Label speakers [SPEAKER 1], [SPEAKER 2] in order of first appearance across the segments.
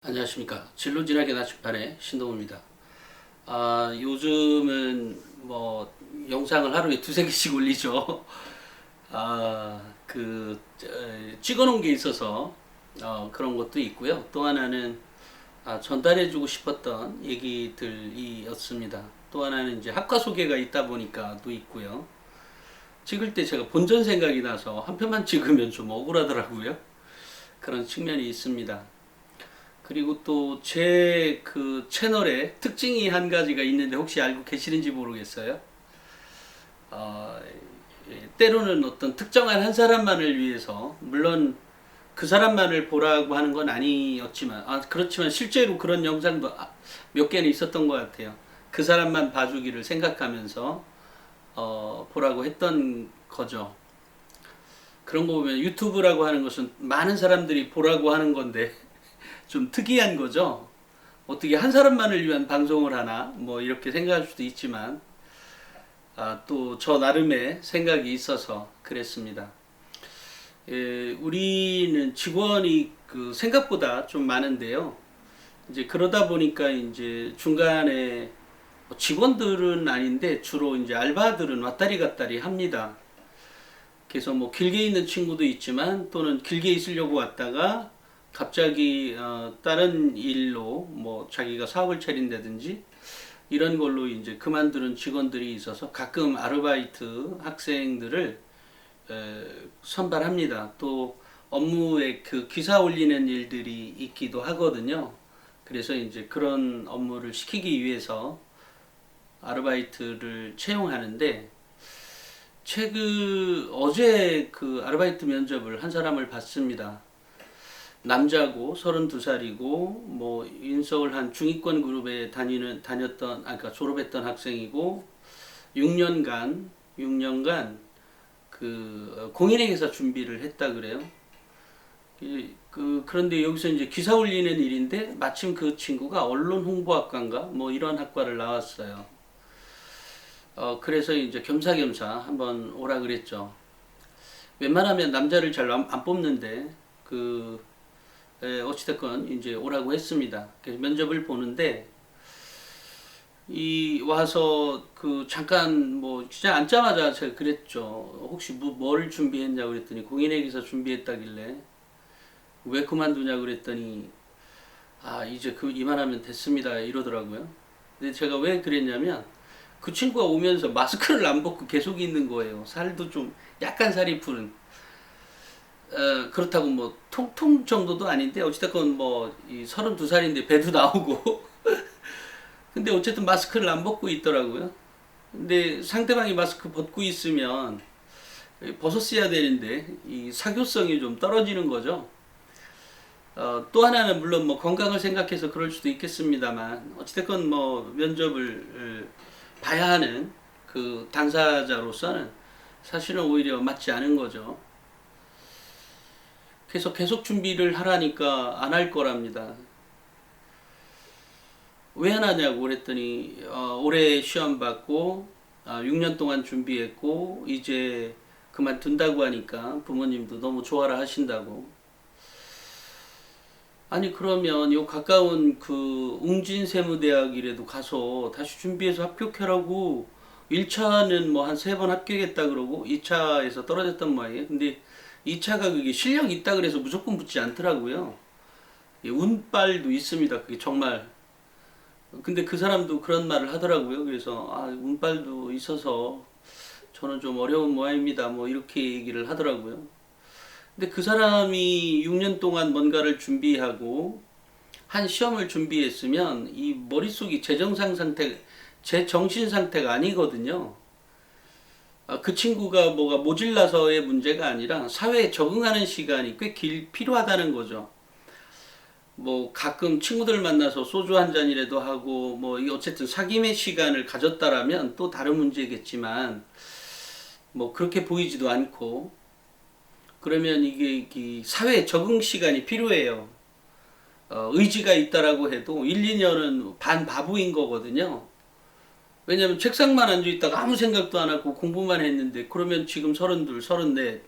[SPEAKER 1] 안녕하십니까. 진로진학의 나침반의 신동우입니다. 요즘은 뭐 영상을 하루에 두세 개씩 올리죠. 찍어 놓은 게 있어서 그런 것도 있고요. 또 하나는 전달해주고 싶었던 얘기들이었습니다. 또 하나는 이제 학과 소개가 있다 보니까도 있고요. 찍을 때 제가 본전 생각이 나서 한 편만 찍으면 좀 억울하더라고요. 그런 측면이 있습니다. 그리고 또 제 그 채널에 특징이 한 가지가 있는데 혹시 알고 계시는지 모르겠어요. 어, 때로는 어떤 특정한 한 사람만을 위해서, 물론 그 사람만을 보라고 하는 건 아니었지만, 그렇지만 실제로 그런 영상도 몇 개는 있었던 것 같아요. 그 사람만 봐주기를 생각하면서 보라고 했던 거죠. 그런 거 보면 유튜브라고 하는 것은 많은 사람들이 보라고 하는 건데 좀 특이한 거죠. 어떻게 한 사람만을 위한 방송을 하나 뭐 이렇게 생각할 수도 있지만 또 저 나름의 생각이 있어서 그랬습니다. 우리는 직원이 그 생각보다 좀 많은데요. 이제 그러다 보니까 이제 중간에 직원들은 아닌데 주로 이제 알바들은 왔다리 갔다리 합니다. 그래서 뭐 길게 있는 친구도 있지만 또는 길게 있으려고 왔다가 갑자기 다른 일로 뭐 자기가 사업을 차린다든지 이런 걸로 이제 그만두는 직원들이 있어서 가끔 아르바이트 학생들을 선발합니다. 또 업무에 그 기사 올리는 일들이 있기도 하거든요. 그래서 이제 그런 업무를 시키기 위해서 아르바이트를 채용하는데 어제 그 아르바이트 면접을 한 사람을 봤습니다. 남자고 32살이고 뭐 인서울 한 중위권 그룹에 그러니까 졸업했던 학생이고 6년간 그 공인회계사 준비를 했다 그래요. 그런데 여기서 이제 기사 올리는 일인데 마침 그 친구가 언론 홍보학과인가 뭐 이런 학과를 나왔어요. 그래서 이제 겸사겸사 한번 오라 그랬죠. 웬만하면 남자를 잘 안 뽑는데 어찌됐건 이제 오라고 했습니다. 그래서 면접을 보는데 이 와서 그 잠깐 뭐 진짜 앉자마자 제가 그랬죠. 혹시 뭘 준비했냐고 그랬더니 공인회계사 준비했다길래 왜 그만두냐 그랬더니 이제 이만하면 됐습니다 이러더라고요. 근데 제가 왜 그랬냐면 그 친구가 오면서 마스크를 안 벗고 계속 있는 거예요. 살도 좀 약간 살이 푸른. 그렇다고 뭐 통통 정도도 아닌데 어찌됐건 뭐이 32살인데 배도 나오고 근데 어쨌든 마스크를 안 벗고 있더라고요. 근데 상대방이 마스크 벗고 있으면 벗었어야 되는데 이 사교성이 좀 떨어지는 거죠. 또 하나는 물론 뭐 건강을 생각해서 그럴 수도 있겠습니다만 어찌됐건 뭐 면접을 봐야 하는 그 당사자로서는 사실은 오히려 맞지 않은 거죠. 그래서 계속 준비를 하라니까 안 할 거랍니다. 왜 안 하냐고 그랬더니 올해 시험 받고 6년 동안 준비했고 이제 그만둔다고 하니까 부모님도 너무 좋아라 하신다고. 아니 그러면 요 가까운 그 웅진세무대학이라도 가서 다시 준비해서 합격하라고. 1차는 뭐 한 3번 합격했다 그러고 2차에서 떨어졌단 말이에요. 근데 2차가 그게 실력 있다 그래서 무조건 붙지 않더라고요. 운빨도 있습니다. 그게 정말. 근데 그 사람도 그런 말을 하더라고요. 그래서 운빨도 있어서 저는 좀 어려운 모양입니다. 뭐 이렇게 얘기를 하더라고요. 근데 그 사람이 6년 동안 뭔가를 준비하고 한 시험을 준비했으면 이 머릿속이 제 정신 상태가 아니거든요. 그 친구가 뭐가 모질라서의 문제가 아니라 사회에 적응하는 시간이 꽤 필요하다는 거죠. 뭐 가끔 친구들 만나서 소주 한 잔이라도 하고 뭐 어쨌든 사귐의 시간을 가졌다라면 또 다른 문제겠지만 뭐 그렇게 보이지도 않고 그러면 이게 사회 적응 시간이 필요해요. 의지가 있다라고 해도 1, 2년은 반바보인 거거든요. 왜냐면 책상만 앉아 있다가 아무 생각도 안 하고 공부만 했는데 그러면 지금 32, 34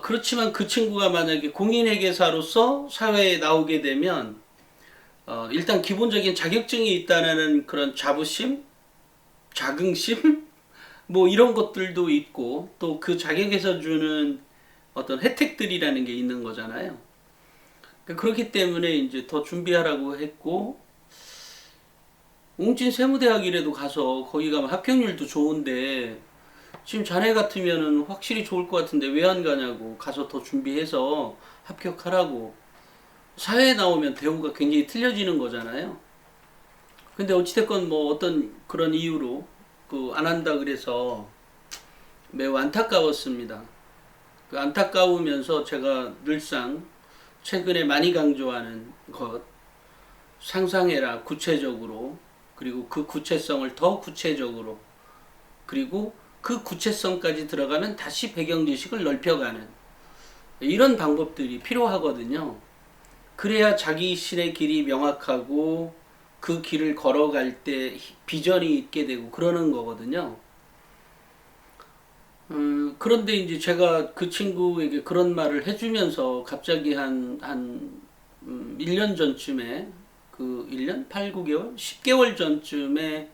[SPEAKER 1] 그렇지만 그 친구가 만약에 공인회계사로서 사회에 나오게 되면 일단 기본적인 자격증이 있다는 그런 자부심, 자긍심, 뭐 이런 것들도 있고 또 그 자격에서 주는 어떤 혜택들이라는 게 있는 거잖아요. 그렇기 때문에 이제 더 준비하라고 했고 웅진 세무대학이라도 가서 거기 가면 합격률도 좋은데 지금 자네 같으면은 확실히 좋을 것 같은데 왜 안 가냐고 가서 더 준비해서 합격하라고 사회에 나오면 대우가 굉장히 틀려지는 거잖아요. 근데 어찌됐건 뭐 어떤 그런 이유로 그 안 한다 그래서 매우 안타까웠습니다. 그 안타까우면서 제가 늘상 최근에 많이 강조하는 것 상상해라 구체적으로 그리고 그 구체성을 더 구체적으로 그리고 그 구체성까지 들어가면 다시 배경 지식을 넓혀가는 이런 방법들이 필요하거든요. 그래야 자기 신의 길이 명확하고 그 길을 걸어갈 때 비전이 있게 되고 그러는 거거든요. 그런데 이제 제가 그 친구에게 그런 말을 해주면서 갑자기 한 1년 전쯤에 그 1년? 8, 9개월? 10개월 전쯤에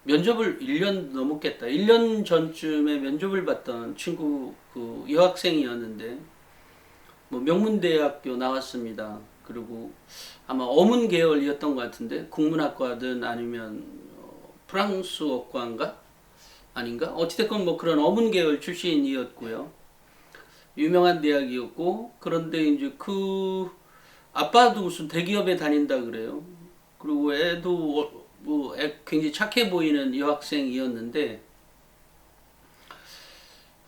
[SPEAKER 1] 면접을 1년 넘었겠다. 1년 전쯤에 면접을 봤던 친구 그 여학생이었는데 뭐 명문대학교 나왔습니다. 그리고 아마 어문 계열이었던 것 같은데 국문학과든 아니면 프랑스어과인가? 아닌가? 어찌됐건 뭐 그런 어문 계열 출신이었고요. 유명한 대학이었고 그런데 이제 그 아빠도 무슨 대기업에 다닌다 그래요. 그리고 애도 뭐 굉장히 착해 보이는 여학생이었는데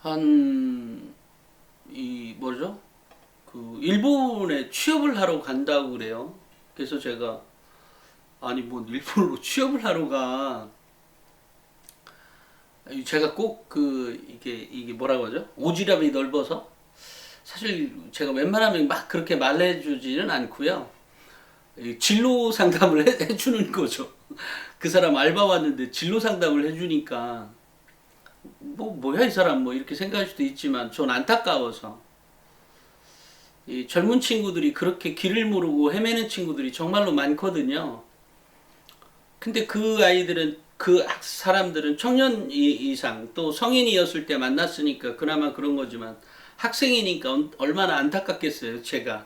[SPEAKER 1] 한 이 뭐죠? 그 일본에 취업을 하러 간다고 그래요. 그래서 제가 아니 뭐 일본으로 취업을 하러 가. 제가 꼭 그 이게 뭐라고 하죠? 오지랖이 넓어서 사실 제가 웬만하면 막 그렇게 말해주지는 않고요. 진로 상담을 해주는 거죠. 그 사람 알바 왔는데 진로 상담을 해주니까 뭐 뭐야 이 사람 뭐 이렇게 생각할 수도 있지만 전 안타까워서 이 젊은 친구들이 그렇게 길을 모르고 헤매는 친구들이 정말로 많거든요. 근데 그 아이들은 그 사람들은 청년 이상 또 성인이었을 때 만났으니까 그나마 그런 거지만 학생이니까 얼마나 안타깝겠어요, 제가.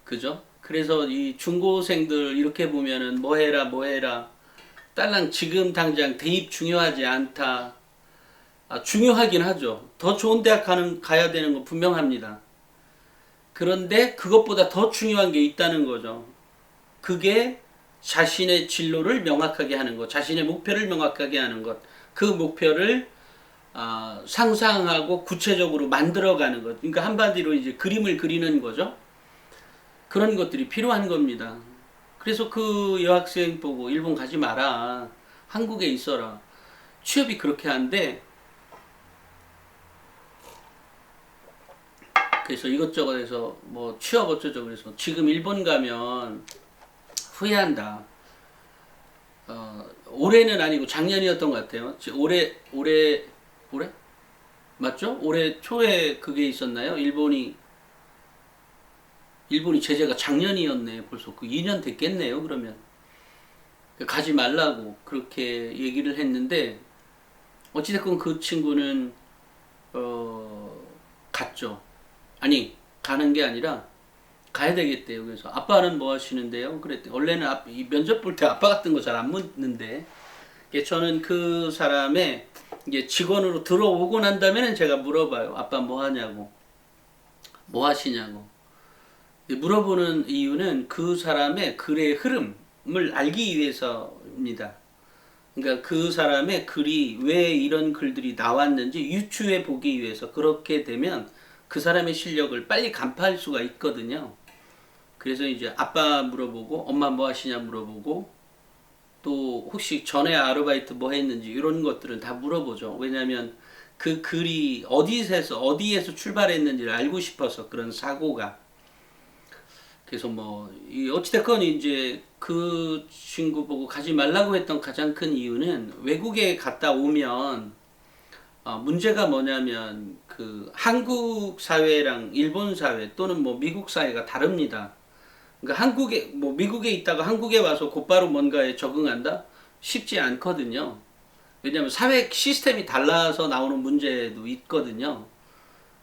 [SPEAKER 1] 그죠? 그래서 이 중고생들 이렇게 보면은 뭐 해라 뭐 해라 딸랑 지금 당장 대입 중요하지 않다. 중요하긴 하죠. 더 좋은 대학 가야 되는 건 분명합니다. 그런데 그것보다 더 중요한 게 있다는 거죠. 그게 자신의 진로를 명확하게 하는 것, 자신의 목표를 명확하게 하는 것, 그 목표를 상상하고 구체적으로 만들어가는 것. 그러니까 한마디로 이제 그림을 그리는 거죠. 그런 것들이 필요한 겁니다. 그래서 그 여학생 보고 일본 가지 마라. 한국에 있어라. 취업이 그렇게 한데 그래서 이것저것 해서 뭐 취업 어쩌죠 그래서 지금 일본 가면 후회한다. 올해는 아니고 작년이었던 것 같아요. 올해 맞죠? 올해 초에 그게 있었나요? 일본이 제재가 작년이었네. 벌써 그 2년 됐겠네요. 그러면 가지 말라고 그렇게 얘기를 했는데 어찌됐건 그 친구는 갔죠. 아니 가는 게 아니라 가야 되겠대요. 그래서 아빠는 뭐 하시는데요? 그랬더니 원래는 이 면접 볼 때 아빠 같은 거 잘 안 묻는데 저는 그 사람의 이제 직원으로 들어오고 난 다음에는 제가 물어봐요. 아빠 뭐 하냐고, 뭐 하시냐고. 물어보는 이유는 그 사람의 글의 흐름을 알기 위해서입니다. 그러니까 그 사람의 글이 왜 이런 글들이 나왔는지 유추해 보기 위해서 그렇게 되면 그 사람의 실력을 빨리 간파할 수가 있거든요. 그래서 이제 아빠 물어보고 엄마 뭐 하시냐 물어보고 또 혹시 전에 아르바이트 뭐 했는지 이런 것들은 다 물어보죠. 왜냐하면 그 글이 어디에서 출발했는지를 알고 싶어서 그런 사고가. 그래서 뭐 어찌됐건 이제 그 친구 보고 가지 말라고 했던 가장 큰 이유는 외국에 갔다 오면 문제가 뭐냐면 그 한국 사회랑 일본 사회 또는 뭐 미국 사회가 다릅니다. 그러니까 한국에 뭐 미국에 있다가 한국에 와서 곧바로 뭔가에 적응한다? 쉽지 않거든요. 왜냐하면 사회 시스템이 달라서 나오는 문제도 있거든요.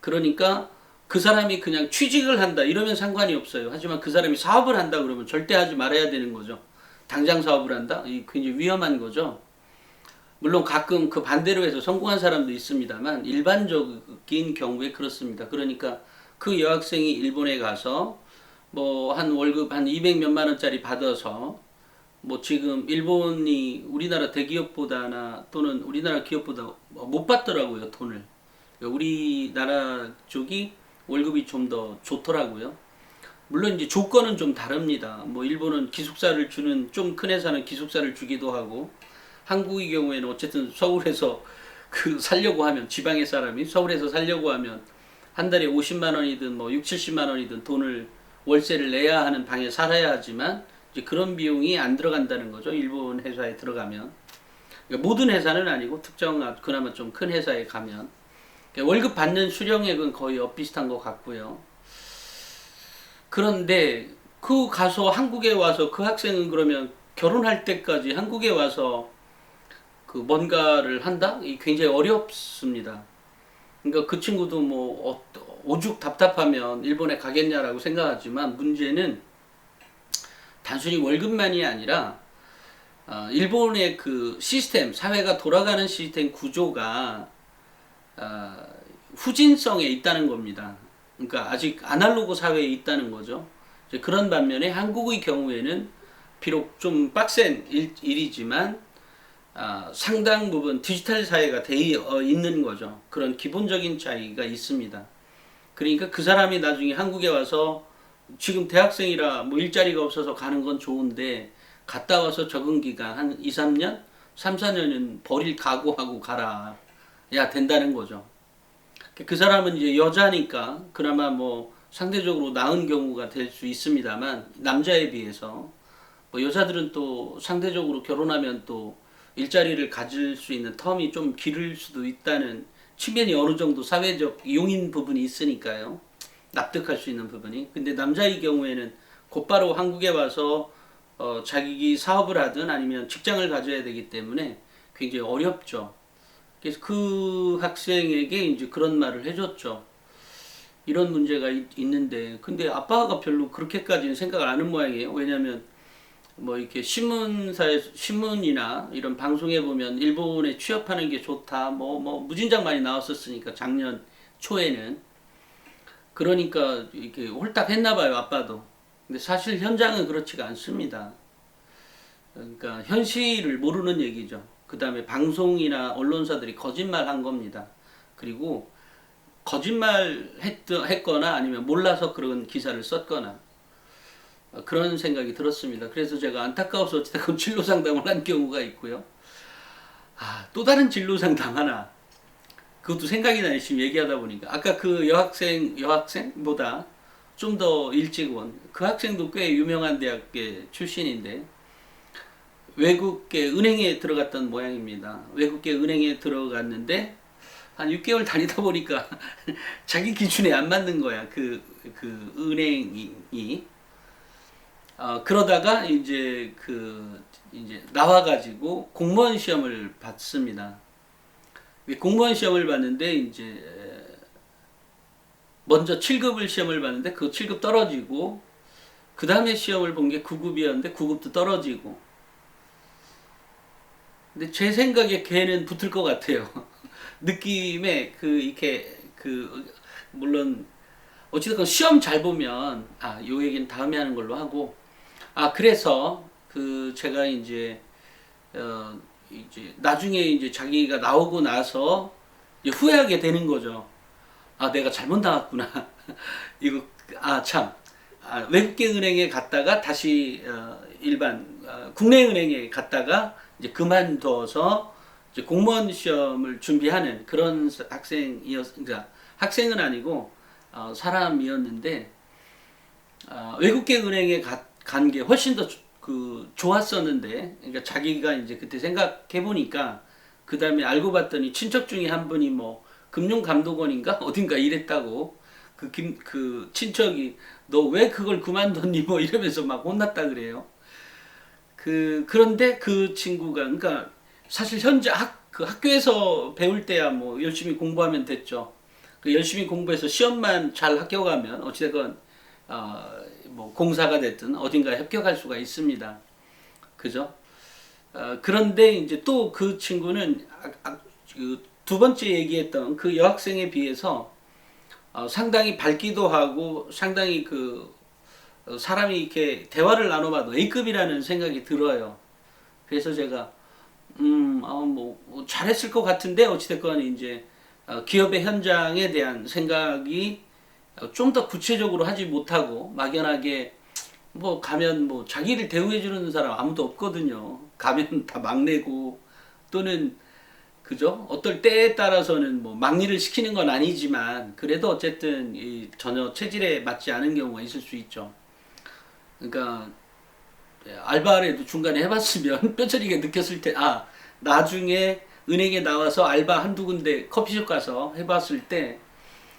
[SPEAKER 1] 그러니까 그 사람이 그냥 취직을 한다 이러면 상관이 없어요. 하지만 그 사람이 사업을 한다 그러면 절대 하지 말아야 되는 거죠. 당장 사업을 한다? 이 굉장히 위험한 거죠. 물론 가끔 그 반대로 해서 성공한 사람도 있습니다만 일반적인 경우에 그렇습니다. 그러니까 그 여학생이 일본에 가서 뭐 한 월급 한 200 몇만 원짜리 받아서 뭐 지금 일본이 우리나라 대기업보다나 또는 우리나라 기업보다 못 받더라고요, 돈을. 우리나라 쪽이 월급이 좀 더 좋더라고요. 물론 이제 조건은 좀 다릅니다. 뭐 일본은 기숙사를 주는 좀 큰 회사는 기숙사를 주기도 하고 한국의 경우에는 어쨌든 서울에서 그 살려고 하면 지방의 사람이 서울에서 살려고 하면 한 달에 50만 원이든 뭐 6, 70만 원이든 돈을 월세를 내야 하는 방에 살아야 하지만 이제 그런 비용이 안 들어간다는 거죠. 일본 회사에 들어가면. 그러니까 모든 회사는 아니고 특정 그나마 좀 큰 회사에 가면 그러니까 월급 받는 수령액은 거의 엇비슷한 것 같고요. 그런데 그 가서 한국에 와서 그 학생은 그러면 결혼할 때까지 한국에 와서 그 뭔가를 한다? 이 굉장히 어렵습니다. 그러니까 그 친구도 뭐 오죽 답답하면 일본에 가겠냐라고 생각하지만 문제는 단순히 월급만이 아니라 일본의 그 시스템, 사회가 돌아가는 시스템 구조가 후진성에 있다는 겁니다. 그러니까 아직 아날로그 사회에 있다는 거죠. 이제 그런 반면에 한국의 경우에는 비록 좀 빡센 일이지만 상당 부분 디지털 사회가 되어 있는 거죠. 그런 기본적인 차이가 있습니다. 그러니까 그 사람이 나중에 한국에 와서 지금 대학생이라 뭐 일자리가 없어서 가는 건 좋은데 갔다 와서 적응 기간 한 2, 3년, 3, 4년은 버릴 각오하고 가라. 야 된다는 거죠. 그 사람은 이제 여자니까 그나마 뭐 상대적으로 나은 경우가 될 수 있습니다만 남자에 비해서 뭐 여자들은 또 상대적으로 결혼하면 또 일자리를 가질 수 있는 텀이 좀 길을 수도 있다는 측면이 어느 정도 사회적 용인 부분이 있으니까요. 납득할 수 있는 부분이. 근데 남자의 경우에는 곧바로 한국에 와서 자기 사업을 하든 아니면 직장을 가져야 되기 때문에 굉장히 어렵죠. 그래서 그 학생에게 이제 그런 말을 해줬죠. 이런 문제가 있는데, 근데 아빠가 별로 그렇게까지는 생각을 안 하는 모양이에요. 왜냐면, 뭐 이렇게 신문이나 이런 방송에 보면 일본에 취업하는 게 좋다, 뭐 무진장 많이 나왔었으니까, 작년 초에는. 그러니까 이렇게 홀딱 했나 봐요, 아빠도. 근데 사실 현장은 그렇지가 않습니다. 그러니까 현실을 모르는 얘기죠. 그 다음에 방송이나 언론사들이 거짓말 한 겁니다. 그리고 거짓말 했거나 아니면 몰라서 그런 기사를 썼거나 그런 생각이 들었습니다. 그래서 제가 안타까워서 어쨌든 진로 상담을 한 경우가 있고요. 또 다른 진로 상담 하나. 그것도 생각이 나요. 지금 얘기하다 보니까. 아까 그 여학생보다 좀 더 일찍 온 그 학생도 꽤 유명한 대학의 출신인데 외국계 은행에 들어갔던 모양입니다. 외국계 은행에 들어갔는데 한 6개월 다니다 보니까 자기 기준에 안 맞는 거야. 그 은행이. 그러다가 이제 나와가지고 공무원 시험을 봤습니다. 공무원 시험을 봤는데 이제 먼저 7급을 시험을 봤는데 그 7급 떨어지고 그 다음에 시험을 본 게 9급이었는데 9급도 떨어지고. 근데 제 생각에 걔는 붙을 것 같아요. 느낌에 물론 어찌됐건 시험 잘 보면 요 얘기는 다음에 하는 걸로 하고. 그래서 제가 이제 나중에 이제 자기가 나오고 나서 이제 후회하게 되는 거죠. 내가 잘못 나왔구나. 이거 참 외국계 은행에 갔다가 다시 일반 국내 은행에 갔다가 이제 그만둬서 이제 공무원 시험을 준비하는 그런 그러니까 학생은 아니고 사람이었는데 외국계 은행에 간 게 훨씬 더 좋았었는데, 그러니까 자기가 이제 그때 생각해 보니까 그 다음에 알고 봤더니 친척 중에 한 분이 뭐 금융감독원인가 어딘가 일했다고 그 친척이 너 왜 그걸 그만뒀니 뭐 이러면서 막 혼났다 그래요. 그런데 그 친구가 그러니까 사실 현재 그 학교에서 배울 때야 뭐 열심히 공부하면 됐죠. 그 열심히 공부해서 시험만 잘 합격하면 어찌됐건 뭐 공사가 됐든 어딘가에 합격할 수가 있습니다. 그죠? 그런데 이제 또 그 친구는 그두 번째 얘기했던 그 여학생에 비해서 상당히 밝기도 하고 상당히 사람이 이렇게 대화를 나눠봐도 A급이라는 생각이 들어요. 그래서 제가 뭐 잘했을 것 같은데 어찌됐건 이제 기업의 현장에 대한 생각이 좀 더 구체적으로 하지 못하고 막연하게 뭐 가면 뭐 자기를 대우해 주는 사람 아무도 없거든요. 가면 다 막내고 또는 그죠? 어떨 때에 따라서는 뭐 막일을 시키는 건 아니지만 그래도 어쨌든 전혀 체질에 맞지 않은 경우가 있을 수 있죠. 그러니까 알바라도 중간에 해봤으면 뼈저리게 느꼈을 때 나중에 은행에 나와서 알바 한두 군데 커피숍 가서 해봤을 때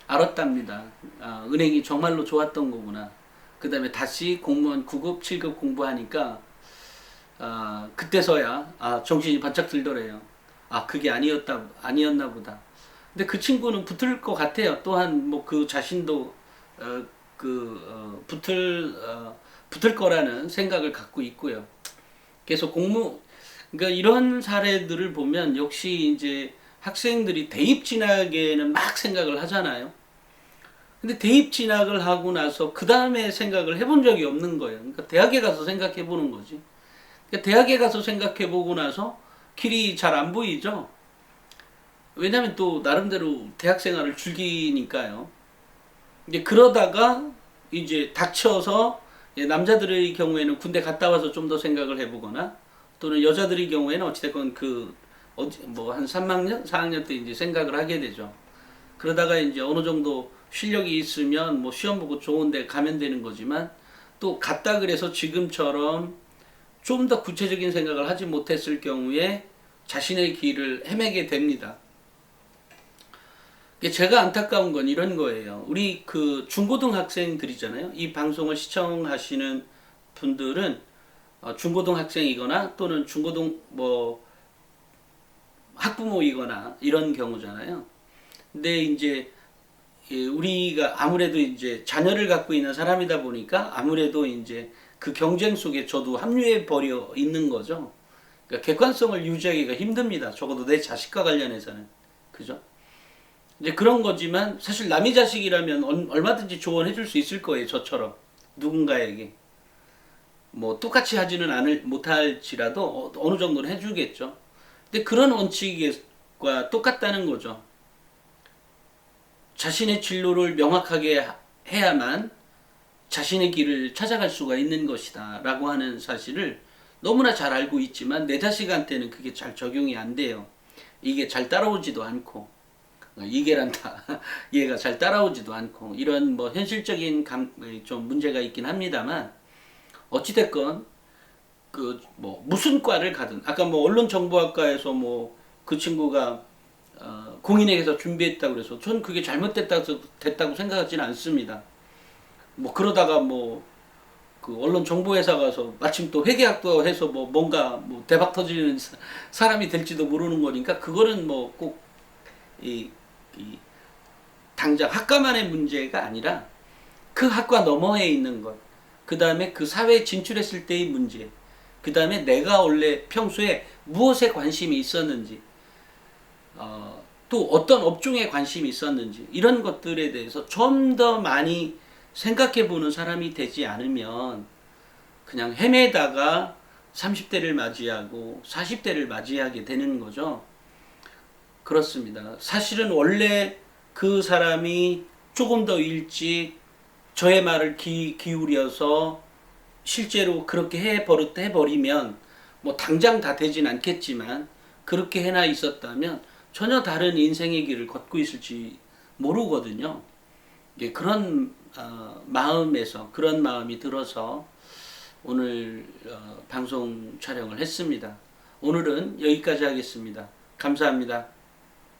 [SPEAKER 1] 알았답니다. 은행이 정말로 좋았던 거구나. 그 다음에 다시 공무원 9급, 7급 공부하니까 그때서야 정신이 바짝 들더래요. 그게 아니었나 보다. 근데 그 친구는 붙을 것 같아요. 또한 뭐 그 자신도 붙을 거라는 생각을 갖고 있고요. 그래서 그러니까 이런 사례들을 보면 역시 이제 학생들이 대입 진학에는 막 생각을 하잖아요. 근데 대입 진학을 하고 나서 그 다음에 생각을 해본 적이 없는 거예요. 그러니까 대학에 가서 생각해 보는 거지. 그러니까 대학에 가서 생각해 보고 나서 길이 잘 안 보이죠. 왜냐면 또 나름대로 대학 생활을 즐기니까요. 이제 그러다가 이제 닥쳐서 남자들의 경우에는 군대 갔다 와서 좀 더 생각을 해보거나 또는 여자들의 경우에는 어찌됐건 한 3학년, 4학년 때 이제 생각을 하게 되죠. 그러다가 이제 어느 정도 실력이 있으면 뭐 시험 보고 좋은 데 가면 되는 거지만 또 갔다 그래서 지금처럼 좀 더 구체적인 생각을 하지 못했을 경우에 자신의 길을 헤매게 됩니다. 제가 안타까운 건 이런 거예요. 우리 그 중고등학생들이잖아요. 이 방송을 시청하시는 분들은 중고등학생이거나 또는 중고등 학부모이거나 이런 경우잖아요. 근데 이제 우리가 아무래도 이제 자녀를 갖고 있는 사람이다 보니까 아무래도 이제 그 경쟁 속에 저도 합류해 버려 있는 거죠. 그러니까 객관성을 유지하기가 힘듭니다. 적어도 내 자식과 관련해서는. 그죠? 이제 그런 거지만 사실 남의 자식이라면 얼마든지 조언해 줄 수 있을 거예요. 저처럼. 누군가에게. 뭐 똑같이 하지는 못할지라도 어느 정도는 해주겠죠. 근데 그런 원칙과 똑같다는 거죠. 자신의 진로를 명확하게 해야만 자신의 길을 찾아갈 수가 있는 것이다 라고 하는 사실을 너무나 잘 알고 있지만 내 자식한테는 그게 잘 적용이 안 돼요. 이게 잘 따라오지도 않고 이게란다 얘가 잘 따라오지도 않고 이런 뭐 현실적인 좀 문제가 있긴 합니다만 어찌됐건 무슨 과를 가든 아까 뭐 언론정보학과에서 뭐 그 친구가 공인에게서 준비했다고 그래서 전 그게 됐다고 생각하지는 않습니다. 뭐 그러다가 그 언론 정보회사 가서 마침 또 회계학도 해서 뭔가 대박 터지는 사람이 될지도 모르는 거니까 그거는 꼭 당장 학과만의 문제가 아니라 그 학과 너머에 있는 것, 그 다음에 그 사회에 진출했을 때의 문제, 그 다음에 내가 원래 평소에 무엇에 관심이 있었는지, 또 어떤 업종에 관심이 있었는지 이런 것들에 대해서 좀 더 많이 생각해 보는 사람이 되지 않으면 그냥 헤매다가 30대를 맞이하고 40대를 맞이하게 되는 거죠. 그렇습니다. 사실은 원래 그 사람이 조금 더 일찍 저의 말을 기울여서 실제로 그렇게 해버리면 뭐 당장 다 되진 않겠지만 그렇게 해나 있었다면 전혀 다른 인생의 길을 걷고 있을지 모르거든요. 그런 그런 마음이 들어서 오늘 방송 촬영을 했습니다. 오늘은 여기까지 하겠습니다. 감사합니다.